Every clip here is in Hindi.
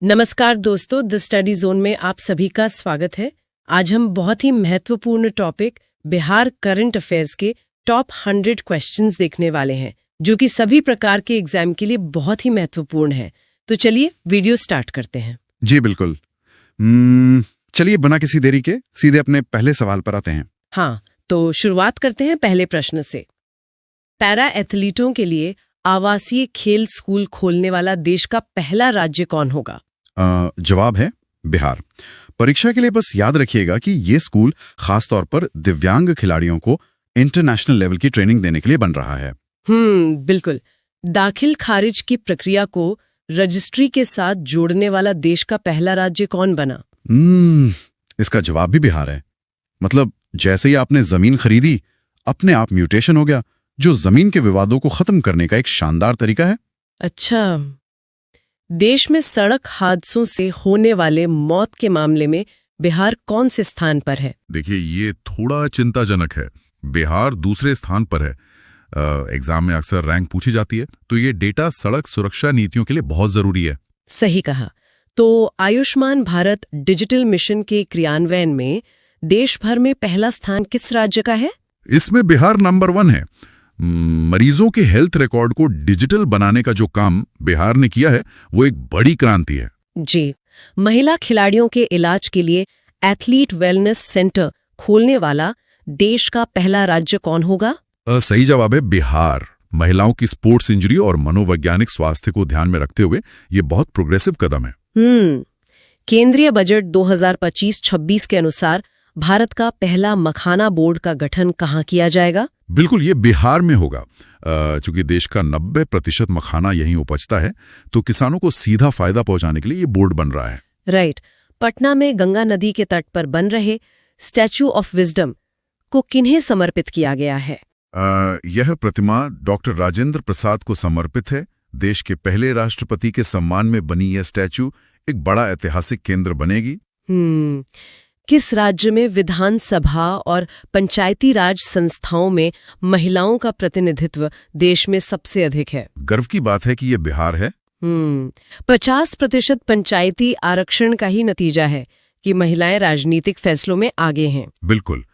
नमस्कार दोस्तों, द स्टडी जोन में आप सभी का स्वागत है। आज हम बहुत ही महत्वपूर्ण टॉपिक बिहार करंट अफेयर्स के टॉप 100 क्वेश्चंस देखने वाले हैं, जो कि सभी प्रकार के एग्जाम के लिए बहुत ही महत्वपूर्ण है। तो चलिए वीडियो स्टार्ट करते हैं। जी बिल्कुल। चलिए बिना किसी देरी के सीधे अपने पहले सवाल पर आते हैं। हाँ, तो शुरुआत करते हैं पहले प्रश्न से। पैरा एथलीटों के लिए आवासीय खेल स्कूल खोलने वाला देश का पहला राज्य कौन होगा? जवाब है बिहार। परीक्षा के लिए बस याद रखिएगा कि ये स्कूल खासतौर पर दिव्यांग खिलाड़ियों को इंटरनेशनल लेवल की ट्रेनिंग देने के लिए बन रहा है। बिल्कुल। दाखिल खारिज की प्रक्रिया को रजिस्ट्री के साथ जोड़ने वाला देश का पहला राज्य कौन बना? इसका जवाब भी बिहार है। मतलब जैसे ही आपने जमीन खरीदी, अपने आप म्यूटेशन हो गया, जो जमीन के विवादों को खत्म करने का एक शानदार तरीका है। अच्छा, देश में सड़क हादसों से होने वाले मौत के मामले में बिहार कौन से स्थान पर है? देखिए, ये थोड़ा चिंताजनक है। बिहार दूसरे स्थान पर है। एग्जाम में अक्सर रैंक पूछी जाती है, तो ये डेटा सड़क सुरक्षा नीतियों के लिए बहुत जरूरी है। सही कहा। तो आयुष्मान भारत डिजिटल मिशन के क्रियान्वयन में देश भर में पहला स्थान किस राज्य का है? इसमें बिहार नंबर 1 है। मरीजों के हेल्थ रिकॉर्ड को डिजिटल बनाने का जो काम बिहार ने किया है, वो एक बड़ी क्रांति है। जी। महिला खिलाड़ियों के इलाज के लिए एथलीट वेलनेस सेंटर खोलने वाला देश का पहला राज्य कौन होगा? सही जवाब है बिहार। महिलाओं की स्पोर्ट्स इंजरी और मनोवैज्ञानिक स्वास्थ्य को ध्यान में रखते हुए ये बहुत प्रोग्रेसिव कदम है। केंद्रीय बजट 2025-26 के अनुसार भारत का पहला मखाना बोर्ड का गठन कहाँ किया जाएगा? बिल्कुल, ये बिहार में होगा। चूंकि देश का 90% मखाना यहीं उपजता है, तो किसानों को सीधा फायदा पहुंचाने के लिए ये बोर्ड बन रहा है। राइट। पटना में गंगा नदी के तट पर बन रहे स्टैच्यू ऑफ विजडम को किन्हें समर्पित किया गया है? यह प्रतिमा डॉक्टर राजेंद्र प्रसाद को समर्पित है। देश के पहले राष्ट्रपति के सम्मान में बनी यह स्टैच्यू एक बड़ा ऐतिहासिक केंद्र बनेगी। किस राज्य में विधानसभा और पंचायती राज संस्थाओं में महिलाओं का प्रतिनिधित्व देश में सबसे अधिक है? गर्व की बात है कि ये बिहार है। 50% पंचायती आरक्षण का ही नतीजा है कि महिलाएं राजनीतिक फैसलों में आगे हैं। बिल्कुल।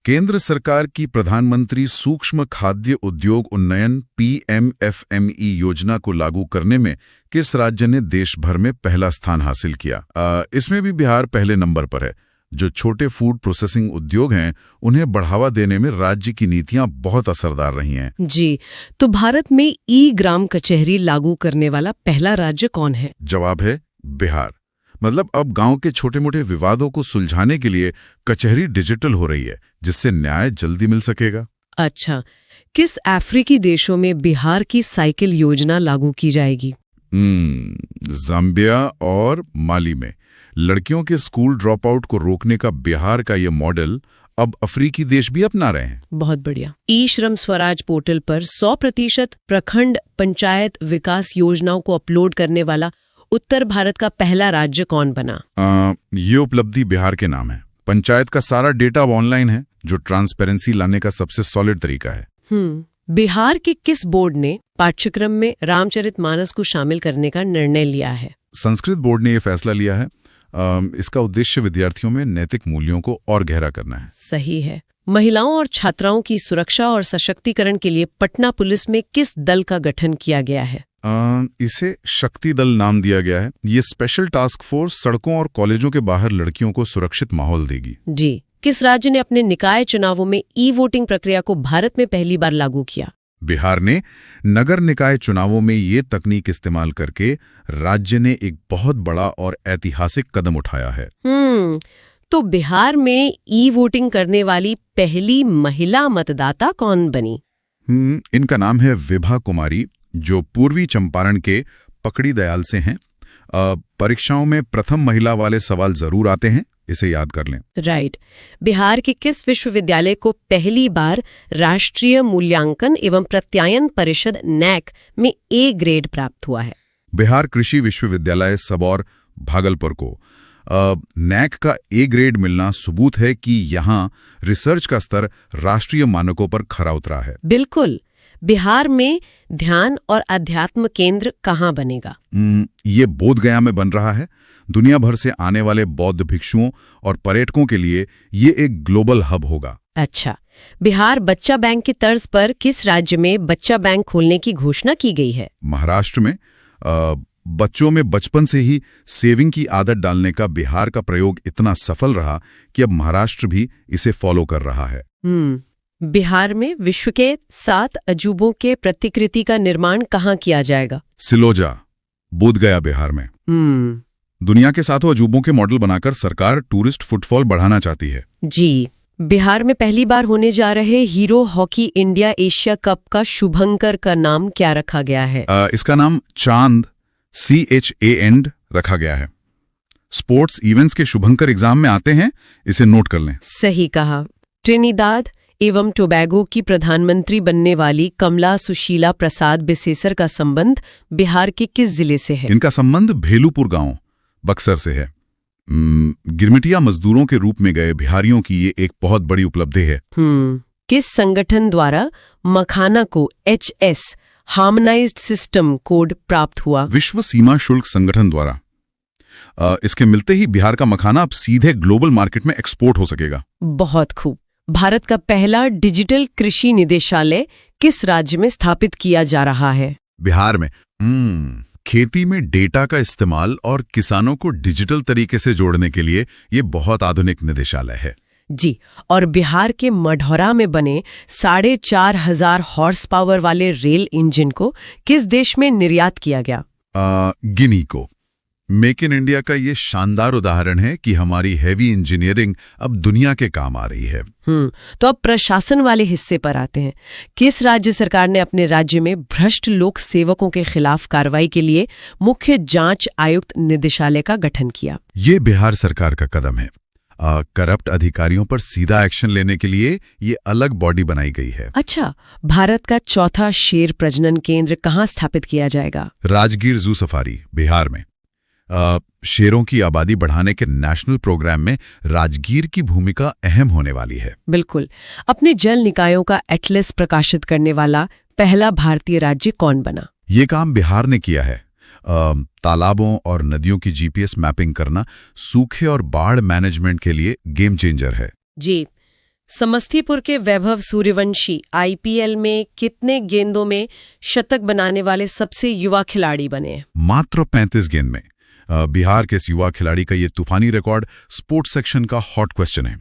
केंद्र सरकार की प्रधानमंत्री सूक्ष्म खाद्य उद्योग उन्नयन PMFME योजना को लागू करने में किस राज्य ने देश भर में पहला स्थान हासिल किया? इसमें भी बिहार पहले नंबर पर है। जो छोटे फूड प्रोसेसिंग उद्योग हैं, उन्हें बढ़ावा देने में राज्य की नीतियां बहुत असरदार रही हैं। जी, तो भारत में ई-ग्राम कचहरी लागू करने वाला पहला राज्य कौन है? जवाब है बिहार। मतलब अब गांव के छोटे मोटे विवादों को सुलझाने के लिए कचहरी डिजिटल हो रही है, जिससे न्याय जल्दी मिल सकेगा। अच्छा, किस अफ्रीकी देशों में बिहार की साइकिल योजना लागू की जाएगी? जाम्बिया और माली में लड़कियों के स्कूल ड्रॉप आउट को रोकने का बिहार का ये मॉडल अब अफ्रीकी देश भी अपना रहे हैं। बहुत बढ़िया। ई-श्रम स्वराज पोर्टल पर 100% प्रखंड पंचायत विकास योजनाओं को अपलोड करने वाला उत्तर भारत का पहला राज्य कौन बना? ये उपलब्धि बिहार के नाम है। पंचायत का सारा डेटा अब ऑनलाइन है, जो ट्रांसपेरेंसी लाने का सबसे सॉलिड तरीका है। बिहार के किस बोर्ड ने पाठ्यक्रम में रामचरितमानस को शामिल करने का निर्णय लिया है? संस्कृत बोर्ड ने यह फैसला लिया है। इसका उद्देश्य विद्यार्थियों में नैतिक मूल्यों को और गहरा करना है। सही है। महिलाओं और छात्राओं की सुरक्षा और सशक्तिकरण के लिए पटना पुलिस में किस दल का गठन किया गया है? इसे शक्ति दल नाम दिया गया है। ये स्पेशल टास्क फोर्स सड़कों और कॉलेजों के बाहर लड़कियों को सुरक्षित माहौल देगी। जी। किस राज्य ने अपने निकाय चुनावों में ई-वोटिंग प्रक्रिया को भारत में पहली बार लागू किया? बिहार ने नगर निकाय चुनावों में ये तकनीक इस्तेमाल करके राज्य ने एक बहुत बड़ा और ऐतिहासिक कदम उठाया है। तो बिहार में ई-वोटिंग करने वाली पहली महिला मतदाता कौन बनी? इनका नाम है विभा कुमारी, जो पूर्वी चंपारण के पकड़ी दयाल से हैं। परीक्षाओं में प्रथम महिला वाले सवाल जरूर आते हैं, इसे याद कर लें। राइट। बिहार के किस विश्वविद्यालय को पहली बार राष्ट्रीय मूल्यांकन एवं प्रत्यायन परिषद NAC में A ग्रेड प्राप्त हुआ है? बिहार कृषि विश्वविद्यालय सबौर भागलपुर को NAC का A ग्रेड मिलना सबूत है कि यहाँ रिसर्च का स्तर राष्ट्रीय मानकों पर खरा उतरा है। बिल्कुल। बिहार में ध्यान और अध्यात्म केंद्र कहाँ बनेगा? ये बोधगया में बन रहा है। दुनिया भर से आने वाले बौद्ध भिक्षुओं और पर्यटकों के लिए ये एक ग्लोबल हब होगा। अच्छा, बिहार बच्चा बैंक की तर्ज पर किस राज्य में बच्चा बैंक खोलने की घोषणा की गई है? महाराष्ट्र में बच्चों में बचपन से ही सेविंग की आदत डालने का बिहार का प्रयोग इतना सफल रहा कि अब महाराष्ट्र भी इसे फॉलो कर रहा है। बिहार में विश्व के 7 अजूबों के प्रतिकृति का निर्माण कहाँ किया जाएगा? सिलोजा, बोधगया बिहार में। दुनिया के 7 अजूबों के मॉडल बनाकर सरकार टूरिस्ट फुटफॉल बढ़ाना चाहती है। जी, बिहार में पहली बार होने जा रहे hero hockey India Asia cup का शुभंकर का नाम क्या रखा गया है? इसका नाम चांद CHAND रखा गया है। स्पोर्ट्स इवेंट्स के शुभंकर एग्जाम में आते हैं, इसे नोट कर लें। सही कहा। ट्रिनिदाद एवं टोबैगो की प्रधानमंत्री बनने वाली कमला सुशीला प्रसाद बिसेसर का संबंध बिहार के किस जिले से है? इनका संबंध भेलूपुर गांव, बक्सर से है। गिरमिटिया मजदूरों के रूप में गए बिहारियों की ये एक बहुत बड़ी उपलब्धि है। किस संगठन द्वारा मखाना को HS हार्मोनाइज्ड सिस्टम कोड प्राप्त हुआ? विश्व सीमा शुल्क संगठन द्वारा। इसके मिलते ही बिहार का मखाना अब सीधे ग्लोबल मार्केट में एक्सपोर्ट हो सकेगा। बहुत खूब। भारत का पहला डिजिटल कृषि निदेशालय किस राज्य में स्थापित किया जा रहा है? बिहार में। खेती में डेटा का इस्तेमाल और किसानों को डिजिटल तरीके से जोड़ने के लिए ये बहुत आधुनिक निदेशालय है। जी, और बिहार के मढ़ौरा में बने 4,500 हॉर्स पावर वाले रेल इंजन को किस देश में निर्यात किया गया? गिनी को। मेक इन इंडिया का ये शानदार उदाहरण है कि हमारी हैवी इंजीनियरिंग अब दुनिया के काम आ रही है। तो अब प्रशासन वाले हिस्से पर आते हैं। किस राज्य सरकार ने अपने राज्य में भ्रष्ट लोक सेवकों के खिलाफ कार्रवाई के लिए मुख्य जांच आयुक्त निदेशालय का गठन किया? ये बिहार सरकार का कदम है। करप्ट अधिकारियों पर सीधा एक्शन लेने के लिए ये अलग बॉडी बनाई गई है। अच्छा, भारत का चौथा शेर प्रजनन केंद्र कहाँ स्थापित किया जाएगा? राजगीर जू सफारी, बिहार में। शेरों की आबादी बढ़ाने के नेशनल प्रोग्राम में राजगीर की भूमिका अहम होने वाली है। बिल्कुल। अपने जल निकायों का एटलस प्रकाशित करने वाला पहला भारतीय राज्य कौन बना? ये काम बिहार ने किया है। तालाबों और नदियों की GPS मैपिंग करना सूखे और बाढ़ मैनेजमेंट के लिए गेम चेंजर है। जी। समस्तीपुर के वैभव सूर्यवंशी IPL में कितने गेंदों में शतक बनाने वाले सबसे युवा खिलाड़ी बने? मात्र 35 गेंद में। बिहार के इस युवा खिलाड़ी का ये तूफानी रिकॉर्ड स्पोर्ट्स सेक्शन का हॉट क्वेश्चन है।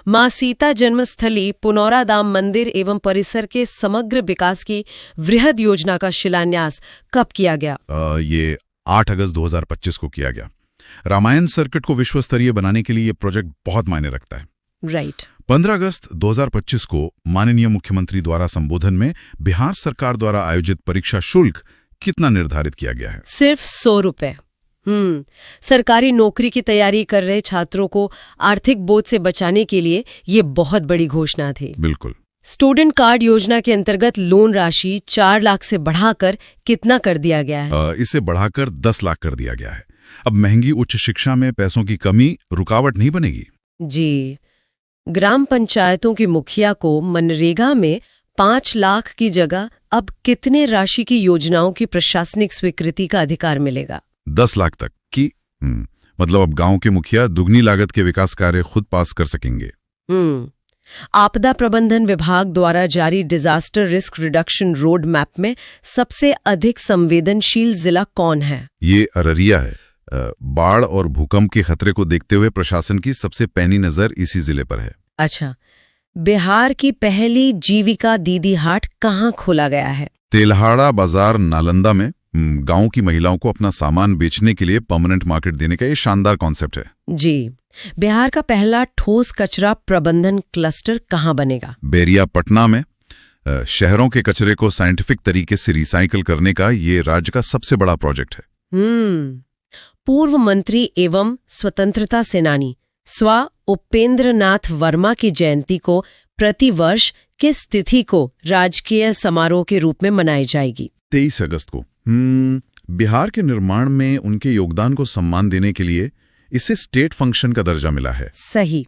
मां सीता जन्मस्थली पुनौरा धाम मंदिर एवं परिसर के समग्र विकास की वृहद योजना का शिलान्यास कब किया गया? ये 8 अगस्त 2025 को किया गया। रामायण सर्किट को विश्व स्तरीय बनाने के लिए ये प्रोजेक्ट बहुत मायने रखता है। राइट। 15 अगस्त 2025 को माननीय मुख्यमंत्री द्वारा संबोधन में बिहार सरकार द्वारा आयोजित परीक्षा शुल्क कितना निर्धारित किया गया है? सिर्फ 100 रुपए। सरकारी नौकरी की तैयारी कर रहे छात्रों को आर्थिक बोझ से बचाने के लिए ये बहुत बड़ी घोषणा थी। बिल्कुल। स्टूडेंट कार्ड योजना के अंतर्गत लोन राशि 4 लाख से बढ़ाकर कितना कर दिया गया है? इसे बढ़ाकर 10 लाख कर दिया गया है। अब महंगी उच्च शिक्षा में पैसों की कमी रुकावट नहीं बनेगी। जी। ग्राम पंचायतों की मुखिया को मनरेगा में 5 लाख की जगह अब कितने राशि की योजनाओं की प्रशासनिक स्वीकृति का अधिकार मिलेगा? 10 लाख तक की। मतलब अब गांव के मुखिया दुगनी लागत के विकास कार्य खुद पास कर सकेंगे। आपदा प्रबंधन विभाग द्वारा जारी disaster risk reduction road map में सबसे अधिक संवेदनशील जिला कौन है? ये अररिया है। बाढ़ और भूकंप के खतरे को देखते हुए प्रशासन की सबसे पैनी नजर इसी जिले पर है। अच्छा, बिहार की पहली जीविका दीदी हाट कहाँ खोला गया है? तेल्हाड़ा बाजार, नालंदा में। गांव की महिलाओं को अपना सामान बेचने के लिए परमानेंट मार्केट देने का ये शानदार कॉन्सेप्ट है। जी। बिहार का पहला ठोस कचरा प्रबंधन क्लस्टर कहाँ बनेगा? बैरिया, पटना में। शहरों के कचरे को साइंटिफिक तरीके से रिसाइकल करने का ये राज्य का सबसे बड़ा प्रोजेक्ट है। पूर्व मंत्री एवं स्वतंत्रता सेनानी स्व उपेंद्रनाथ वर्मा की जयंती को प्रतिवर्ष किस तिथि को राजकीय समारोह के रूप में मनाई जाएगी? 23 अगस्त को। बिहार के निर्माण में उनके योगदान को सम्मान देने के लिए इसे स्टेट फंक्शन का दर्जा मिला है। सही।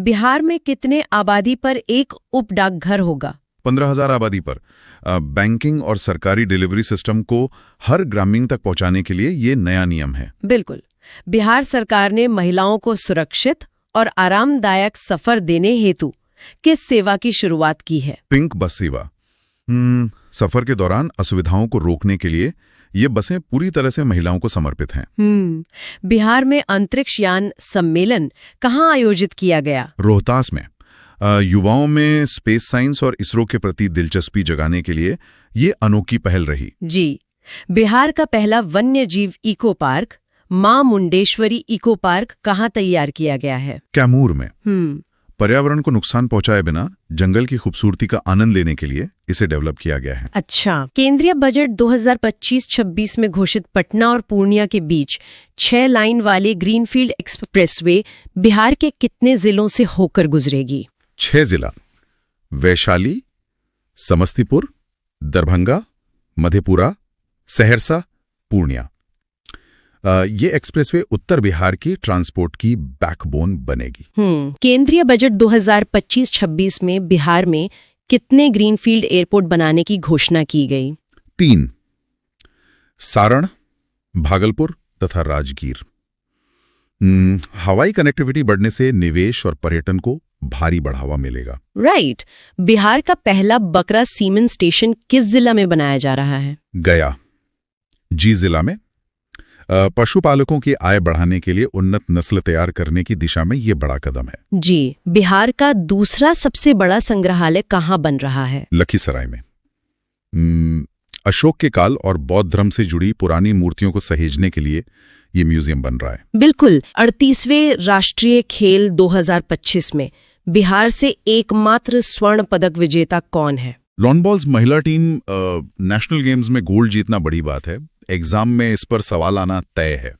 बिहार में कितने आबादी पर एक उप डाकघर होगा? 15,000 आबादी पर बैंकिंग और सरकारी डिलीवरी सिस्टम को हर ग्रामीण तक पहुंचाने के लिए ये नया नियम है। बिल्कुल। बिहार सरकार ने महिलाओं को सुरक्षित और आरामदायक सफर देने हेतु किस सेवा की शुरुआत की है? पिंक बस सेवा। सफर के दौरान असुविधाओं को रोकने के लिए ये बसें पूरी तरह से महिलाओं को समर्पित हैं। बिहार में अंतरिक्ष यान सम्मेलन कहाँ आयोजित किया गया? रोहतास में। युवाओं में स्पेस साइंस और इसरो के प्रति दिलचस्पी जगाने के लिए ये अनोखी पहल रही। जी। बिहार का पहला वन्य जीव इको पार्क मां मुंडेश्वरी इको पार्क कहाँ तैयार किया गया है? कैमूर में। पर्यावरण को नुकसान पहुंचाए बिना जंगल की खूबसूरती का आनंद लेने के लिए इसे डेवलप किया गया है। अच्छा। केंद्रीय बजट 2025-26 में घोषित पटना और पूर्णिया के बीच 6 लाइन वाले ग्रीनफील्ड एक्सप्रेसवे बिहार के कितने जिलों से होकर गुजरेगी? 6 जिला, वैशाली, समस्तीपुर, दरभंगा, मधेपुरा, सहरसा, पूर्णिया। ये एक्सप्रेसवे उत्तर बिहार की ट्रांसपोर्ट की बैकबोन बनेगी। केंद्रीय बजट 2025-26 में बिहार में कितने ग्रीनफील्ड एयरपोर्ट बनाने की घोषणा की गई? 3, सारण, भागलपुर तथा राजगीर। हवाई कनेक्टिविटी बढ़ने से निवेश और पर्यटन को भारी बढ़ावा मिलेगा। राइट। बिहार का पहला बकरा सीमेंट स्टेशन किस जिला में बनाया जा रहा है? गया, जी जिला में। पशुपालकों की आय बढ़ाने के लिए उन्नत नस्ल तैयार करने की दिशा में ये बड़ा कदम है। जी। बिहार का दूसरा सबसे बड़ा संग्रहालय कहाँ बन रहा है? लखीसराय में। अशोक के काल और बौद्ध धर्म से जुड़ी पुरानी मूर्तियों को सहेजने के लिए ये म्यूजियम बन रहा है। बिल्कुल। 38वें राष्ट्रीय खेल 2025 में बिहार से एकमात्र स्वर्ण पदक विजेता कौन है? लॉन बॉल्स महिला टीम। नेशनल गेम्स में गोल्ड जीतना बड़ी बात है। एग्जाम में इस पर सवाल आना तय है।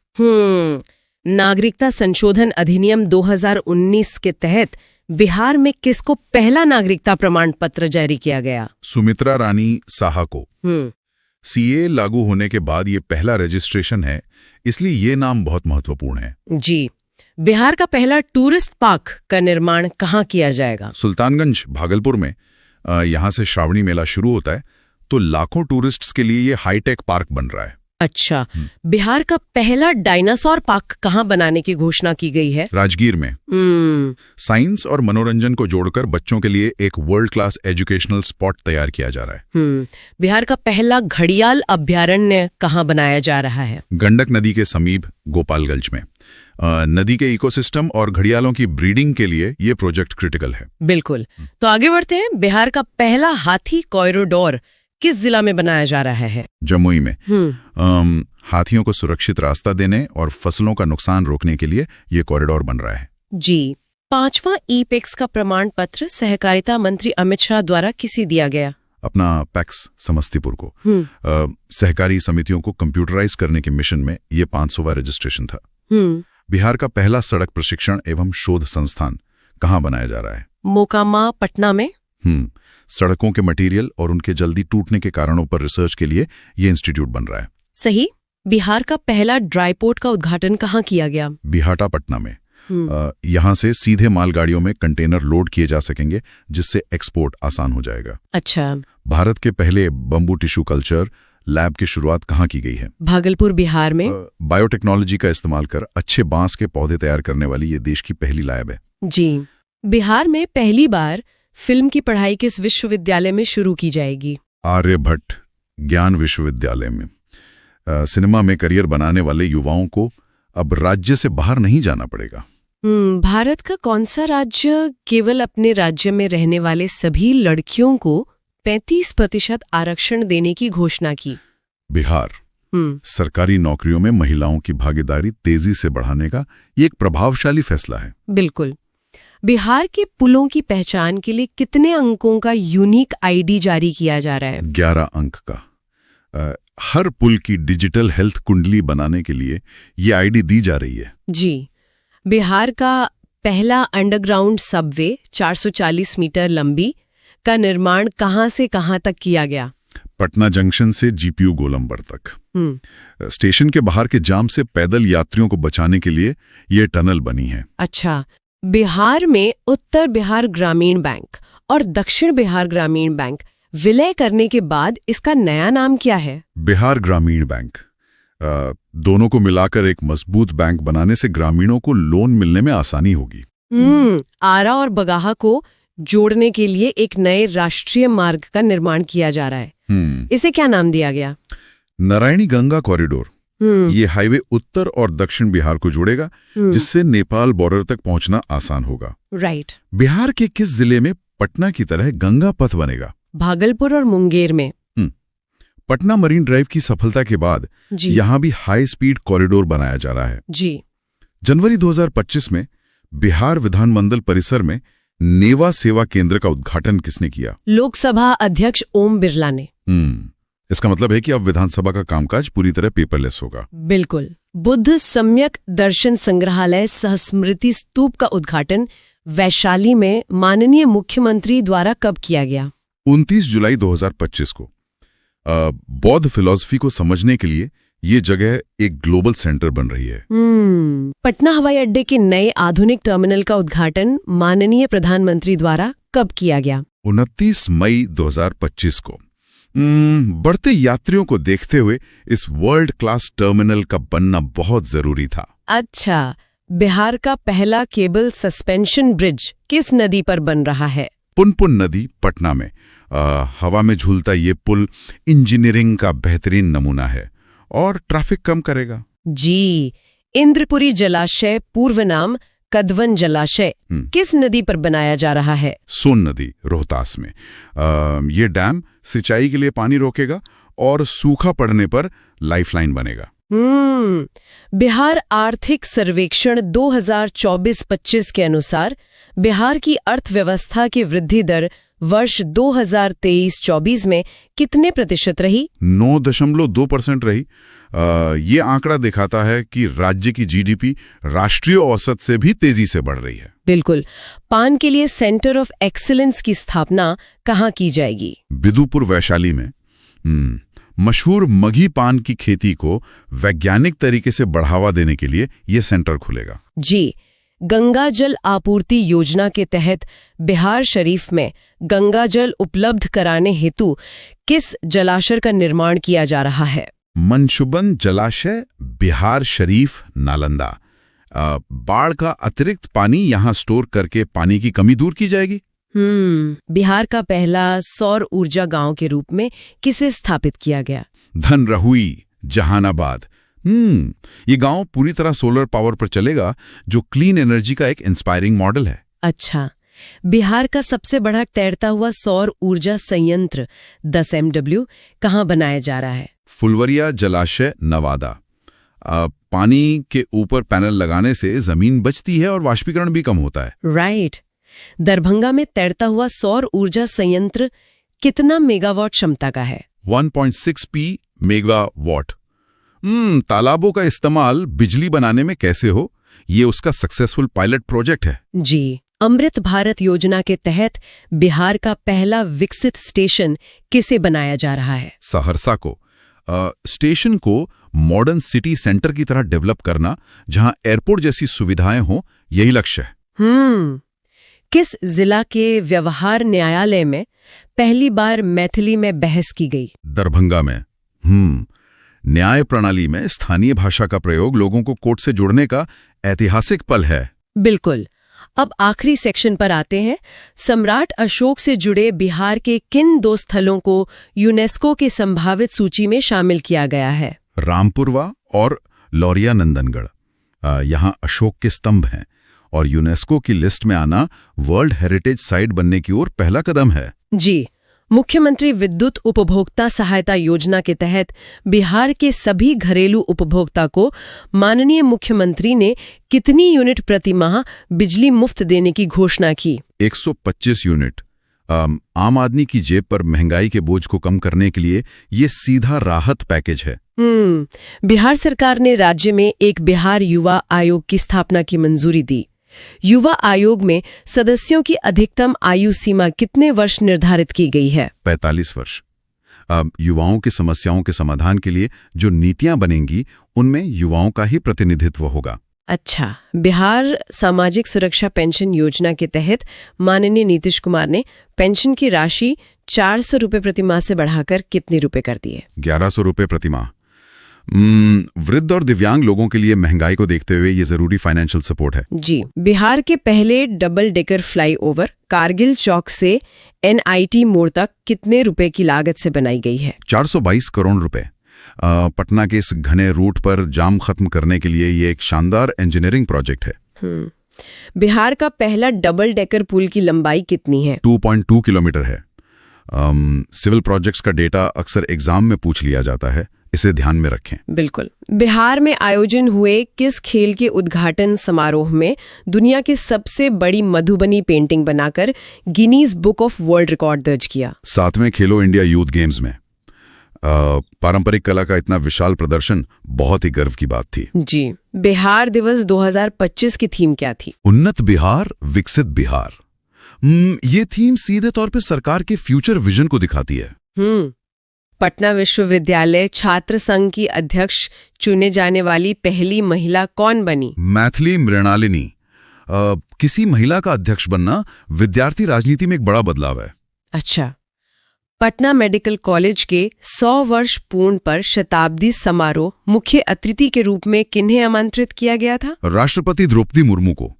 नागरिकता संशोधन अधिनियम 2019 के तहत बिहार में किसको पहला नागरिकता प्रमाण पत्र जारी किया गया? सुमित्रा रानी साहा को। सीए लागू होने के बाद ये पहला रजिस्ट्रेशन है, इसलिए ये नाम बहुत महत्वपूर्ण है। जी। बिहार का पहला टूरिस्ट पार्क का निर्माण कहाँ किया जाएगा? सुल्तानगंज, भागलपुर में। यहाँ से श्रावणी मेला शुरू होता है, तो लाखों टूरिस्ट्स के लिए ये हाईटेक पार्क बन रहा है। अच्छा। बिहार का पहला डायनासोर पार्क कहाँ बनाने की घोषणा की गई है? राजगीर में। साइंस और मनोरंजन को जोड़कर बच्चों के लिए एक वर्ल्ड क्लास एजुकेशनल स्पॉट तैयार किया जा रहा है। बिहार का पहला घड़ियाल अभ्यारण्य कहाँ बनाया जा रहा है? गंडक नदी के समीप गोपालगंज में। नदी के इकोसिस्टम और घड़ियालों की ब्रीडिंग के लिए ये प्रोजेक्ट क्रिटिकल है। बिल्कुल। तो आगे बढ़ते हैं। बिहार का पहला हाथी कॉरिडोर किस जिला में बनाया जा रहा है? जमुई में। हाथियों को सुरक्षित रास्ता देने और फसलों का नुकसान रोकने के लिए ये कॉरिडोर बन रहा है। जी। 5वां ई-पैक्स का प्रमाण पत्र सहकारिता मंत्री अमित शाह द्वारा किसे दिया गया? अपना पैक्स समस्तीपुर को। सहकारी समितियों को कंप्यूटराइज करने के मिशन में ये 500वां रजिस्ट्रेशन था। बिहार का पहला सड़क प्रशिक्षण एवं शोध संस्थान कहाँ बनाया जा रहा है? मोकामा, पटना में। सड़कों के मटेरियल और उनके जल्दी टूटने के कारणों पर रिसर्च के लिए ये इंस्टीट्यूट बन रहा है। सही। बिहार का पहला ड्राई पोर्ट का उद्घाटन कहाँ किया गया? बिहाटा, पटना में। यहाँ से सीधे मालगाड़ियों में कंटेनर लोड किए जा सकेंगे, जिससे एक्सपोर्ट आसान हो जाएगा। अच्छा। भारत के पहले बंबू टिश्यू कल्चर लैब की शुरुआत कहाँ की गई है? भागलपुर, बिहार में। बायोटेक्नोलॉजी का इस्तेमाल कर अच्छे बांस के पौधे तैयार करने वाली ये देश की पहली लैब है। जी। बिहार में पहली बार फिल्म की पढ़ाई किस विश्वविद्यालय में शुरू की जाएगी? आर्यभट्ट ज्ञान विश्वविद्यालय में। सिनेमा में करियर बनाने वाले युवाओं को अब राज्य से बाहर नहीं जाना पड़ेगा। भारत का कौन सा राज्य केवल अपने राज्य में रहने वाले सभी लड़कियों को 35% आरक्षण देने की घोषणा की? बिहार। सरकारी नौकरियों में महिलाओं की भागीदारी तेजी से बढ़ाने का ये एक प्रभावशाली फैसला है। बिल्कुल। बिहार के पुलों की पहचान के लिए कितने अंकों का यूनिक आईडी जारी किया जा रहा है? 11 अंक का। हर पुल की डिजिटल हेल्थ कुंडली बनाने के लिए ये आईडी दी जा रही है। जी। बिहार का पहला अंडरग्राउंड सबवे 440 मीटर लंबी का निर्माण कहां से कहां तक किया गया? पटना जंक्शन से जीपीयू गोलंबर तक। स्टेशन के बाहर के जाम से पैदल यात्रियों को बचाने के लिए ये टनल बनी है। अच्छा। बिहार में उत्तर बिहार ग्रामीण बैंक और दक्षिण बिहार ग्रामीण बैंक विलय करने के बाद इसका नया नाम क्या है? बिहार ग्रामीण बैंक। दोनों को मिलाकर एक मजबूत बैंक बनाने से ग्रामीणों को लोन मिलने में आसानी होगी। आरा और बगाहा को जोड़ने के लिए एक नए राष्ट्रीय मार्ग का निर्माण किया जा रहा है। इसे क्या नाम दिया गया? नारायणी गंगा कॉरिडोर। ये हाईवे उत्तर और दक्षिण बिहार को जोड़ेगा, जिससे नेपाल बॉर्डर तक पहुंचना आसान होगा। राइट। बिहार के किस जिले में पटना की तरह गंगा पथ बनेगा? भागलपुर और मुंगेर में। पटना मरीन ड्राइव की सफलता के बाद यहां भी हाई स्पीड कॉरिडोर बनाया जा रहा है। जी। जनवरी 2025 में बिहार विधानमंडल परिसर में नेवा सेवा केंद्र का उद्घाटन किसने किया? लोकसभा अध्यक्ष ओम बिरला ने। इसका मतलब है कि अब विधानसभा का कामकाज पूरी तरह पेपरलेस होगा। बिल्कुल। बुद्ध सम्यक दर्शन संग्रहालय सह स्मृति स्तूप का उद्घाटन वैशाली में माननीय मुख्यमंत्री द्वारा कब किया गया? 29 जुलाई 2025 को। बौद्ध फिलॉसफी को समझने के लिए ये जगह एक ग्लोबल सेंटर बन रही है। पटना हवाई अड्डे के नए आधुनिक टर्मिनल का उद्घाटन माननीय प्रधानमंत्री द्वारा कब किया गया? 29 मई 2025 को। बढ़ते यात्रियों को देखते हुए इस वर्ल्ड क्लास टर्मिनल का बनना बहुत जरूरी था। अच्छा, बिहार का पहला केबल सस्पेंशन ब्रिज किस नदी पर बन रहा है? पुनपुन नदी, पटना में। हवा में झूलता ये पुल इंजीनियरिंग का बेहतरीन नमूना है और ट्रैफिक कम करेगा। जी। इंद्रपुरी जलाशय, पूर्व नाम कदवन जलाशय, किस नदी पर बनाया जा रहा है? सोन नदी, रोहतास में। ये डैम सिंचाई के लिए पानी रोकेगा और सूखा पड़ने पर लाइफलाइन बनेगा। बिहार आर्थिक सर्वेक्षण 2024-25 के अनुसार बिहार की अर्थव्यवस्था की वृद्धि दर वर्ष 2023-24 में कितने प्रतिशत रही? 9.2% रही। ये आंकड़ा दिखाता है कि राज्य की जीडीपी राष्ट्रीय औसत से भी तेजी से बढ़ रही है। बिल्कुल। पान के लिए सेंटर ऑफ एक्सीलेंस की स्थापना कहाँ की जाएगी? बिदुपुर, वैशाली में। मशहूर मघी पान की खेती को वैज्ञानिक तरीके से बढ़ावा देने के लिए ये सेंटर खुलेगा। जी। गंगा जल आपूर्ति योजना के तहत बिहार शरीफ में गंगा जल उपलब्ध कराने हेतु किस जलाशय का निर्माण किया जा रहा है? मंशुबन जलाशय, बिहार शरीफ, नालंदा। बाढ़ का अतिरिक्त पानी यहां स्टोर करके पानी की कमी दूर की जाएगी। बिहार का पहला सौर ऊर्जा गांव के रूप में किसे स्थापित किया गया? धनरहुई, जहानाबाद। ये गांव पूरी तरह सोलर पावर पर चलेगा, जो क्लीन एनर्जी का एक इंस्पायरिंग मॉडल है। अच्छा। बिहार का सबसे बड़ा तैरता हुआ सौर ऊर्जा संयंत्र 10 MW कहाँ बनाया जा रहा है? फुलवरिया जलाशय, नवादा। पानी के ऊपर पैनल लगाने से जमीन बचती है और वाष्पीकरण भी कम होता है। राइट। दरभंगा में तैरता हुआ सौर ऊर्जा संयंत्र कितना मेगावाट क्षमता का है? 1.6 मेगावाट। तालाबों का इस्तेमाल बिजली बनाने में कैसे हो, ये उसका सक्सेसफुल पायलट प्रोजेक्ट है। जी। अमृत भारत योजना के तहत बिहार का पहला विकसित स्टेशन किसे बनाया जा रहा है? सहरसा को। स्टेशन को मॉडर्न सिटी सेंटर की तरह डेवलप करना, जहां एयरपोर्ट जैसी सुविधाएं हो, यही लक्ष्य है। किस जिला के व्यवहार न्यायालय में पहली बार मैथिली में बहस की गई? दरभंगा में। न्याय प्रणाली में स्थानीय भाषा का प्रयोग लोगों को कोर्ट से जोड़ने का ऐतिहासिक पल है। बिल्कुल। अब आखिरी सेक्शन पर आते हैं। सम्राट अशोक से जुड़े बिहार के किन 2 स्थलों को यूनेस्को की संभावित सूची में शामिल किया गया है? रामपुरवा और लौरिया नंदनगढ़। यहाँ अशोक के स्तंभ हैं और यूनेस्को की लिस्ट में आना वर्ल्ड हेरिटेज साइट बनने की ओर पहला कदम है। जी। मुख्यमंत्री विद्युत उपभोक्ता सहायता योजना के तहत बिहार के सभी घरेलू उपभोक्ता को माननीय मुख्यमंत्री ने कितनी यूनिट प्रति माह बिजली मुफ्त देने की घोषणा की? 125 यूनिट। आम आदमी की जेब पर महंगाई के बोझ को कम करने के लिए ये सीधा राहत पैकेज है। बिहार सरकार ने राज्य में एक बिहार युवा आयोग की स्थापना की मंजूरी दी। युवा आयोग में सदस्यों की अधिकतम आयु सीमा कितने वर्ष निर्धारित की गई है? 45 वर्ष। युवाओं की समस्याओं के समाधान के लिए जो नीतियां बनेंगी, उनमें युवाओं का ही प्रतिनिधित्व होगा। अच्छा, बिहार सामाजिक सुरक्षा पेंशन योजना के तहत माननीय नीतीश कुमार ने पेंशन की राशि 400 रुपए प्रति माह से बढ़ाकर कितने रुपए कर दी है? 1100 रुपए प्रति माह। वृद्ध और दिव्यांग लोगों के लिए महंगाई को देखते हुए ये जरूरी फाइनेंशियल सपोर्ट है। जी। बिहार के पहले डबल डेकर फ्लाईओवर कारगिल चौक से NIT मोड़ तक कितने रुपए की लागत से बनाई गई है? 422 करोड़ रुपए। पटना के इस घने रूट पर जाम खत्म करने के लिए ये एक शानदार इंजीनियरिंग प्रोजेक्ट है। बिहार का पहला डबल डेकर पुल की लंबाई कितनी है? 2.2 किलोमीटर है। सिविल प्रोजेक्ट्स का डेटा अक्सर एग्जाम में पूछ लिया जाता है, इसे ध्यान में रखें। बिल्कुल। बिहार में आयोजन हुए किस खेल के उद्घाटन समारोह में दुनिया की सबसे बड़ी मधुबनी पेंटिंग बनाकर Guinness book of world record दर्ज किया? 7वें खेलो इंडिया यूथ गेम्स में। पारंपरिक कला का इतना विशाल प्रदर्शन बहुत ही गर्व की बात थी। जी। बिहार दिवस 2025 की थीम क्या थी? उन्नत बिहार, विकसित बिहार। ये थीम सीधे तौर पे सरकार के फ्यूचर विजन को दिखाती है। पटना विश्वविद्यालय छात्र संघ की अध्यक्ष चुने जाने वाली पहली महिला कौन बनी? मैथिली मृणालिनी। किसी महिला का अध्यक्ष बनना विद्यार्थी राजनीति में एक बड़ा बदलाव है। अच्छा। पटना मेडिकल कॉलेज के 100 वर्ष पूर्ण पर शताब्दी समारोह मुख्य अतिथि के रूप में किन्हें आमंत्रित किया गया था? राष्ट्रपति द्रौपदी मुर्मू को।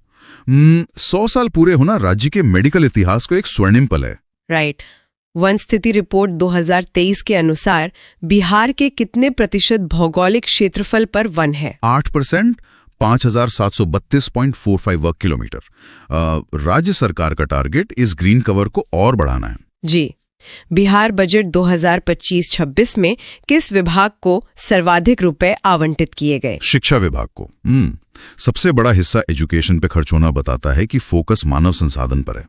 100 साल पूरे होना राज्य के मेडिकल इतिहास को एक स्वर्णिम पल है। राइट। वन स्थिति रिपोर्ट 2023 के अनुसार बिहार के कितने प्रतिशत भौगोलिक क्षेत्रफल पर वन है? 8%, 5732.45 वर्ग किलोमीटर। राज्य सरकार का टारगेट इस ग्रीन कवर को और बढ़ाना है। जी। बिहार बजट 2025-26 में किस विभाग को सर्वाधिक रुपए आवंटित किए गए? शिक्षा विभाग को। सबसे बड़ा हिस्सा एजुकेशन पे खर्च होना बताता है कि फोकस मानव संसाधन पर है।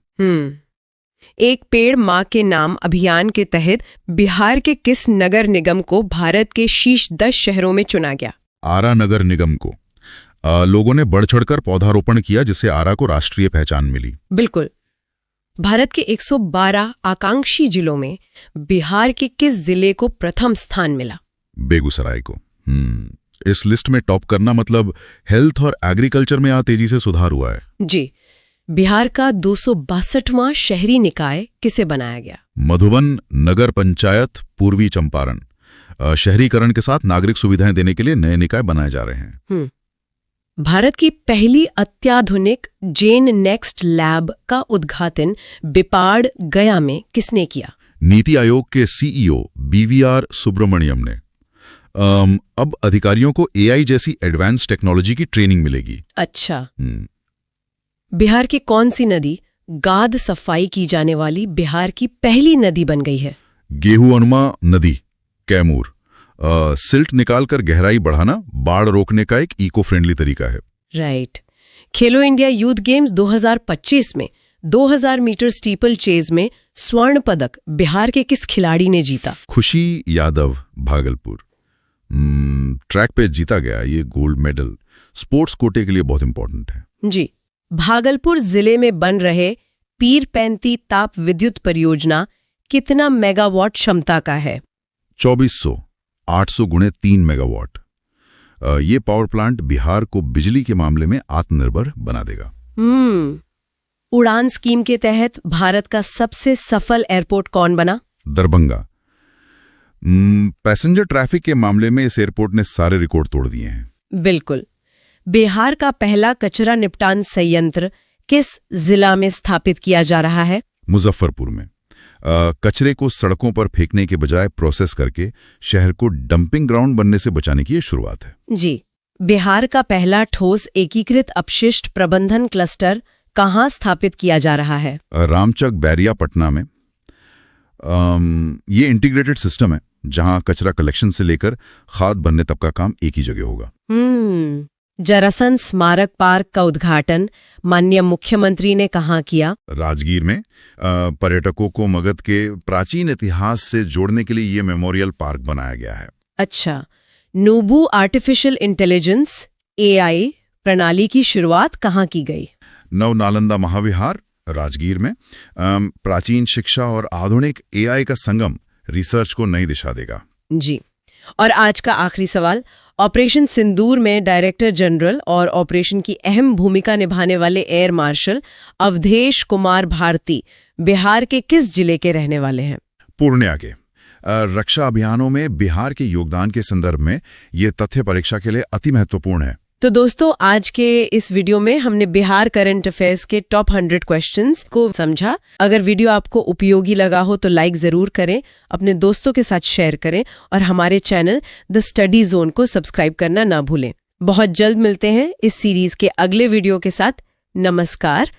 एक पेड़ माँ के नाम अभियान के तहत बिहार के किस नगर निगम को भारत के शीर्ष 10 शहरों में चुना गया? आरा नगर निगम को। लोगों ने बढ़ चढ़कर पौधारोपण किया, जिससे आरा को राष्ट्रीय पहचान मिली। बिल्कुल। भारत के 112 आकांक्षी जिलों में बिहार के किस जिले को प्रथम स्थान मिला? बेगूसराय को। इस लिस्ट में टॉप करना मतलब हेल्थ और एग्रीकल्चर में यहाँ तेजी से सुधार हुआ है। जी। बिहार का 262वां शहरी निकाय किसे बनाया गया? मधुबन नगर पंचायत, पूर्वी चंपारण। शहरीकरण के साथ नागरिक सुविधाएं देने के लिए नए निकाय बनाए जा रहे हैं। भारत की पहली अत्याधुनिक जेन नेक्स्ट लैब का उद्घाटन बिपाड़ गया में किसने किया? नीति आयोग के CEO BVR सुब्रमण्यम ने। अब अधिकारियों को AI जैसी एडवांस टेक्नोलॉजी की ट्रेनिंग मिलेगी। अच्छा। बिहार की कौन सी नदी गाद सफाई की जाने वाली बिहार की पहली नदी बन गई है? गेहूनुमा नदी, कैमूर। सिल्ट निकालकर गहराई बढ़ाना बाढ़ रोकने का एक इको फ्रेंडली तरीका है। राइट। खेलो इंडिया यूथ गेम्स 2025 में 2000 मीटर स्टीपल चेज में स्वर्ण पदक बिहार के किस खिलाड़ी ने जीता? खुशी यादव, भागलपुर। ट्रैक पे जीता गया ये गोल्ड मेडल स्पोर्ट्स कोटे के लिए बहुत इंपॉर्टेंट है। जी। भागलपुर जिले में बन रहे पीरपैंती ताप विद्युत परियोजना कितना मेगावाट क्षमता का है? 2400, 800 गुणे 3 मेगावाट। ये पावर प्लांट बिहार को बिजली के मामले में आत्मनिर्भर बना देगा। उड़ान स्कीम के तहत भारत का सबसे सफल एयरपोर्ट कौन बना? दरभंगा। पैसेंजर ट्रैफिक के मामले में इस एयरपोर्ट ने सारे रिकॉर्ड तोड़ दिए हैं। बिल्कुल। बिहार का पहला कचरा निपटान संयंत्र किस जिला में स्थापित किया जा रहा है? मुजफ्फरपुर में। कचरे को सड़कों पर फेंकने के बजाय प्रोसेस करके शहर को डंपिंग ग्राउंड बनने से बचाने की ये शुरुआत है। जी। बिहार का पहला ठोस एकीकृत अपशिष्ट प्रबंधन क्लस्टर कहाँ स्थापित किया जा रहा है? रामचक बैरिया, पटना में। ये इंटीग्रेटेड सिस्टम है जहां कचरा कलेक्शन से लेकर खाद बनने तक का काम एक ही जगह होगा। जरासन स्मारक पार्क का उद्घाटन माननीय मुख्यमंत्री ने कहाँ किया? राजगीर में। पर्यटकों को मगध के प्राचीन इतिहास से जोड़ने के लिए ये मेमोरियल पार्क बनाया गया है। अच्छा। नूबू आर्टिफिशियल इंटेलिजेंस AI प्रणाली की शुरुआत कहाँ की गई? नव नालंदा महाविहार, राजगीर में। प्राचीन शिक्षा और आधुनिक AI का संगम रिसर्च को नई दिशा देगा। जी। और आज का आखिरी सवाल, ऑपरेशन सिंदूर में डायरेक्टर जनरल और ऑपरेशन की अहम भूमिका निभाने वाले एयर मार्शल अवधेश कुमार भारती बिहार के किस जिले के रहने वाले हैं? पूर्णिया के। रक्षा अभियानों में बिहार के योगदान के संदर्भ में ये तथ्य परीक्षा के लिए अति महत्वपूर्ण है। तो दोस्तों, आज के इस वीडियो में हमने बिहार करंट अफेयर्स के टॉप 100 क्वेश्चंस को समझा। अगर वीडियो आपको उपयोगी लगा हो तो लाइक जरूर करें, अपने दोस्तों के साथ शेयर करें और हमारे चैनल द स्टडी जोन को सब्सक्राइब करना ना भूलें। बहुत जल्द मिलते हैं इस सीरीज के अगले वीडियो के साथ। नमस्कार।